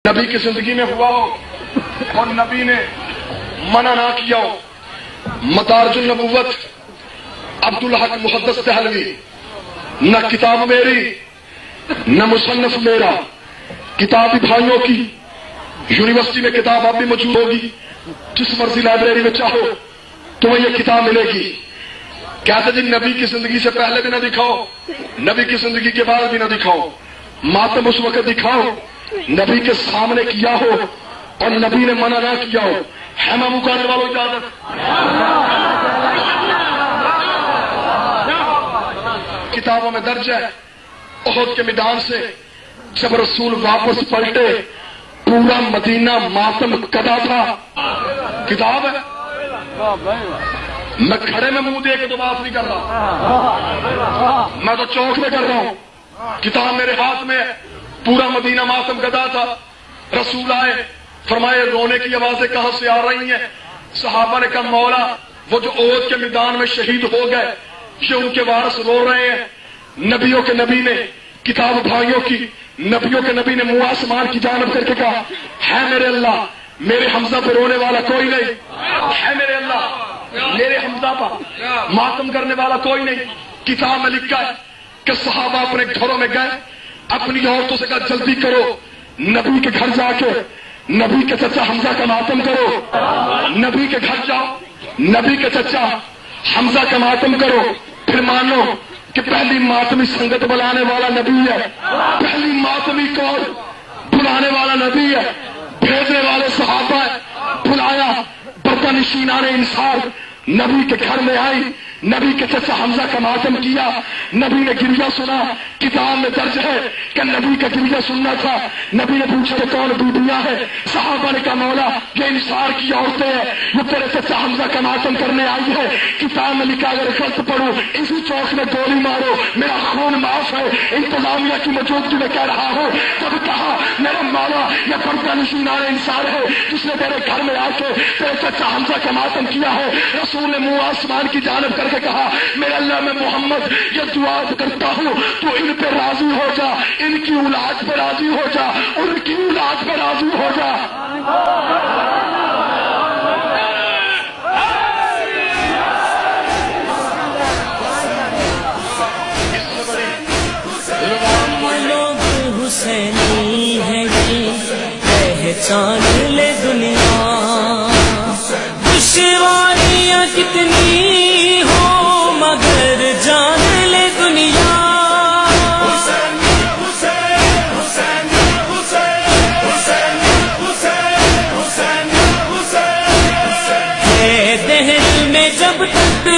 نبی کی زندگی میں ہوا ہو اور نبی نے منع نہ کیا ہو۔ مدارج النبوت عبدالحق محدث دہلوی، نہ کتاب میری نہ مصنف میرا، کتاب بھائیوں کی یونیورسٹی میں کتاب اب بھی موجود ہوگی، جس مرضی لائبریری میں چاہو تمہیں یہ کتاب ملے گی۔ کہتے جی نبی کی زندگی سے پہلے بھی نہ دکھاؤ، نبی کی زندگی کے بعد بھی نہ دکھاؤ، ماتم اس وقت دکھاؤ نبی کے سامنے کیا ہو اور نبی نے منع نہ کیا ہو۔ ہیما مکانے والوں اجازت۔ کتابوں میں درج ہے احد کے میدان سے جب رسول واپس پلٹے پورا مدینہ ماتم کدا تھا۔ کتاب ہے، میں کھڑے میں منہ دے کے تو بات نہیں کر رہا، میں تو چوک میں کر رہا ہوں۔ کتاب میرے ہاتھ میں، پورا مدینہ ماتم کدا تھا۔ رسول آئے، فرمائے رونے کی آوازیں کہاں سے آ رہی ہیں؟ صحابہ نے کہا مولا وہ جو احد کے میدان میں شہید ہو گئے یہ ان کے وارث رو رہے ہیں۔ نبیوں کے نبی نے، کتاب بھائیوں کی نبیوں کے نبی نے منہ آسمان کی جانب کر کے کہا ہے میرے اللہ میرے حمزہ پہ رونے والا کوئی نہیں، ہے میرے اللہ میرے حمزہ پر ماتم کرنے والا کوئی نہیں۔ کتاب میں لکھا ہے کہ صحابہ اپنے گھروں میں گئے، اپنی عورتوں سے کہا جلدی کرو نبی کے گھر جا کے نبی کے چچا حمزہ کا ماتم کرو۔ نبی کے گھر جاؤ، نبی کے چچا حمزہ کا ماتم کرو، پھر مانو کہ پہلی ماتمی سنگت بلانے والا نبی ہے، پہلی ماتمی کون بلانے والا نبی ہے، بھیجنے والے صحابہ ہے۔ بلایا، برتن نشینان انصار نبی کے گھر میں آئی، نبی کے چچا حمزہ کا ماتم کیا، نبی نے گریہ سنا۔ کتاب میں درج ہے کہ نبی کا گریہ سننا تھا۔ نبی نے پوچھا کہ کون بیویاں ہیں؟ صحابہ نے کہا مولا یہ انصار کی عورتیں ہیں، وہ تیرے چچا حمزہ کا ماتم کرنے آئی ہے۔ کتاب میں لکھا اگر غلط پڑھوں اسی چوک میں گولی مارو، میرا خون معاف ہے، انتظامیہ کی موجودگی میں کہہ رہا ہوں۔ جب کہا میرا مولا یہ پردہ نشینان انصار ہے جس نے تیرے گھر میں آ کے تیرے چچا حمزہ کا ماتم کیا ہے، رسول نے منہ آسمان کی جانب کر کے کہا میرے اللہ میں محمد یہ دعا کرتا ہوں تو ان پہ راضی ہو جا، ان کی اولاد پہ راضی ہو جا، ان کی اولاد پہ راضی ہو جا۔ لوگ حسینی ہے یہ پہچان لے دنیا، دشواریاں کتنی ہو مگر جان لے دنیا۔ دہل میں جب تک